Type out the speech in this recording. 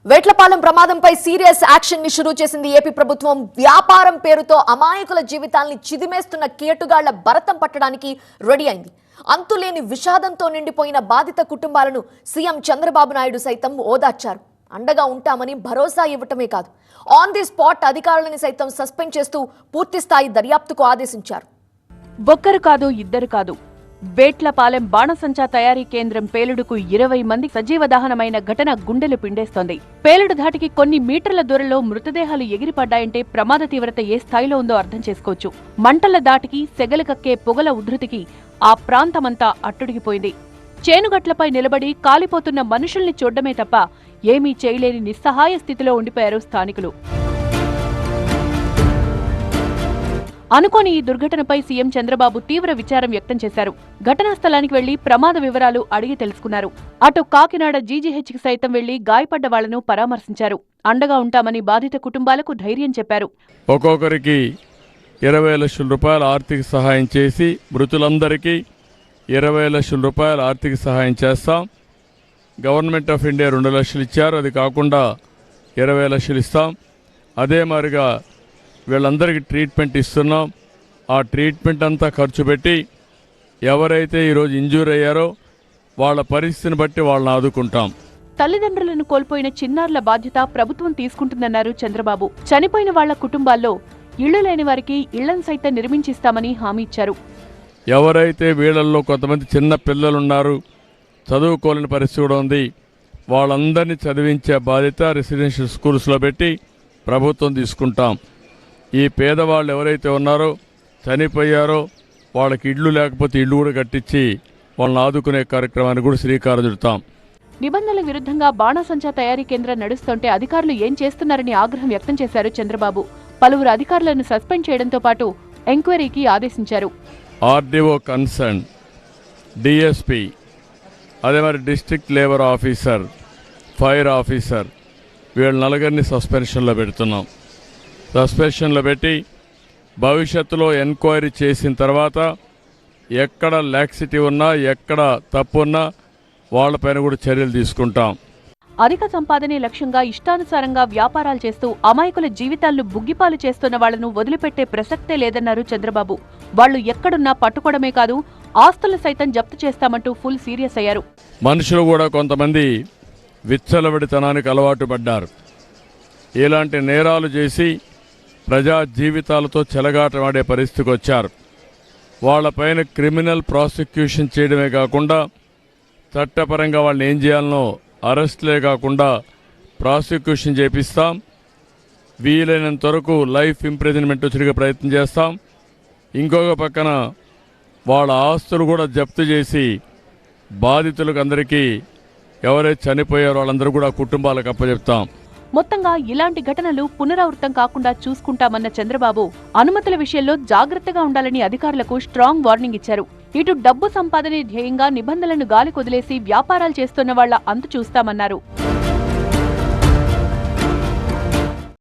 వేట్లపాలెం ప్రమాదంపై serious action ని షురూ చేసింది ఏపీ ప్రభుత్వం. వ్యాపారం పేరుతో అమాయకుల జీవితాల్ని చిదిమేస్తున్న కేటుగాళ్ల భరతం పట్టడానికి రెడీ అయింది. అంతులేని విషాదంతో నిండిపోయిన బాధిత కుటుంబాలను సీఎం చంద్రబాబు నాయుడు సైతం ఓదార్చారు. అండగా ఉంటామని భరోసా ఇవ్వటమే కాదు, ఆన్ ది స్పాట్ అధికారులను సైతం సస్పెండ్ చేస్తూ పూర్తిస్థాయి దర్యాప్తుకు ఆదేశించారు. ఒక్కరు కాదు, ఇద్దరు కాదు, వేట్లపాలెం బాణసంచా తయారీ కేంద్రం పేలుడుకు 20 మంది సజీవ దహనమైన ఘటన గుండెలు పిండేస్తోంది. పేలుడు ధాటికి కొన్ని మీటర్ల దూరంలో మృతదేహాలు ఎగిరిపడ్డాయంటే ప్రమాద తీవ్రత ఏ స్థాయిలో ఉందో అర్థం చేసుకోవచ్చు. మంటల దాటికి సెగలు కక్కే పొగల ఉధృతికి ఆ ప్రాంతమంతా అట్టుడిగిపోయింది. చేనుగట్లపై నిలబడి కాలిపోతున్న మనుషుల్ని చూడ్డమే తప్ప ఏమీ చేయలేని నిస్సహాయ స్థితిలో ఉండిపోయారు స్థానికులు. అనుకోని ఈ దుర్ఘటనపై సీఎం చంద్రబాబు తీవ్ర విచారం వ్యక్తం చేశారు. ఘటనా స్థలానికి వెళ్లి ప్రమాద వివరాలు అడిగి తెలుసుకున్నారు. అటు కాకినాడ జీజీహెచ్కి సైతం వెళ్లి గాయపడ్డ వాళ్లను పరామర్శించారు. అండగా ఉంటామని బాధిత కుటుంబాలకు ధైర్యం చెప్పారు. ఒక్కొక్కరికి 20 లక్షల రూపాయల ఆర్థిక సహాయం చేసి మృతులందరికీ 20 లక్షల రూపాయల ఆర్థిక సహాయం చేస్తాం. గవర్నమెంట్ ఆఫ్ ఇండియా 2 లక్షలు ఇచ్చారు, అది కాకుండా 20 లక్షలు ఇస్తాం. అదే మాదిరిగా వీళ్ళందరికీ ట్రీట్మెంట్ ఇస్తున్నాం. ఆ ట్రీట్మెంట్ అంతా ఖర్చు పెట్టి ఎవరైతే ఈరోజు ఇంజూర్ అయ్యారో వాళ్ళ పరిస్థితిని బట్టి వాళ్ళని ఆదుకుంటాం. తల్లిదండ్రులను కోల్పోయిన చిన్నారుల బాధ్యత ప్రభుత్వం తీసుకుంటుందన్నారు చంద్రబాబు. చనిపోయిన వాళ్ల కుటుంబాల్లో ఇళ్లు లేని వారికి ఇళ్లను సైతం నిర్మించిస్తామని హామీ ఇచ్చారు. ఎవరైతే వీళ్ళల్లో కొంతమంది చిన్న పిల్లలున్నారు, చదువుకోలేని పరిస్థితి కూడా ఉంది, వాళ్ళందరినీ చదివించే బాధ్యత రెసిడెన్షియల్ స్కూల్స్లో పెట్టి ప్రభుత్వం తీసుకుంటాం. ఈ పేదవాళ్ళు ఎవరైతే ఉన్నారో చనిపోయారో వాళ్ళకి ఇళ్ళు లేకపోతే ఇళ్ళు కూడా కట్టించి వాళ్ళని ఆదుకునే కార్యక్రమాన్ని కూడా శ్రీకారం చుడతాం. నిబంధనల విరుద్ధంగా బాణసంచా తయారీ కేంద్రం నడుస్తుంటే అధికారులు ఏం చేస్తున్నారని ఆగ్రహం వ్యక్తం చేశారు చంద్రబాబు. పలువురు అధికారులను సస్పెండ్ చేయడంతో పాటు ఎంక్వైరీకి ఆదేశించారు. ఆర్డీఓ కన్సర్న్, డిఎస్పీ, అదే మరి district labour officer, fire officer, వీళ్ళ నలుగురిని సస్పెన్షన్లో పెడుతున్నాం. సస్పెన్షన్లో పెట్టి భవిష్యత్తులో ఎంక్వైరీ చేసిన తర్వాత ఎక్కడ లాక్సిటీ ఉన్నా ఎక్కడ తప్పు ఉన్నా వాళ్లపైన కూడా చర్యలు తీసుకుంటాం. అధిక సంపాదనే లక్ష్యంగా ఇష్టానుసారంగా వ్యాపారాలు చేస్తూ అమాయకుల జీవితాలను బుగ్గిపాలు చేస్తున్న వాళ్లను వదిలిపెట్టే ప్రసక్తే లేదన్నారు చంద్రబాబు. వాళ్లు ఎక్కడున్నా పట్టుకోవడమే కాదు, ఆస్తులు సైతం జప్తు చేస్తామంటూ ఫుల్ సీరియస్ అయ్యారు. మనుషులు కూడా కొంతమంది విచ్చలవిడితనానికి అలవాటు పడ్డారు. ఇలాంటి నేరాలు చేసి ప్రజా జీవితాలతో చెలగాటమాడే పరిస్థితికి వచ్చారు. వాళ్లపైన క్రిమినల్ ప్రాసిక్యూషన్ చేయడమే కాకుండా చట్టపరంగా వాళ్ళని ఏం చేయాలనో అరెస్ట్లే కాకుండా ప్రాసిక్యూషన్ చేపిస్తాం. వీలైనంత వరకు లైఫ్ ఇంప్రిజన్మెంట్ వచ్చే ప్రయత్నం చేస్తాం. ఇంకొక పక్కన వాళ్ళ ఆస్తులు కూడా జప్తు చేసి బాధితులకు అందరికీ ఎవరైతే చనిపోయారో వాళ్ళందరూ కూడా కుటుంబాలకు అప్పచెప్తాం. మొత్తంగా ఇలాంటి ఘటనలు పునరావృతం కాకుండా చూసుకుంటామన్న చంద్రబాబు అనుమతుల విషయంలో జాగ్రత్తగా ఉండాలని అధికారులకు స్ట్రాంగ్ వార్నింగ్ ఇచ్చారు. ఇటు డబ్బు సంపాదనే ధ్యేయంగా నిబంధనలను గాలికొదిలేసి వ్యాపారాలు చేస్తున్న వాళ్ల అంతు చూస్తామన్నారు.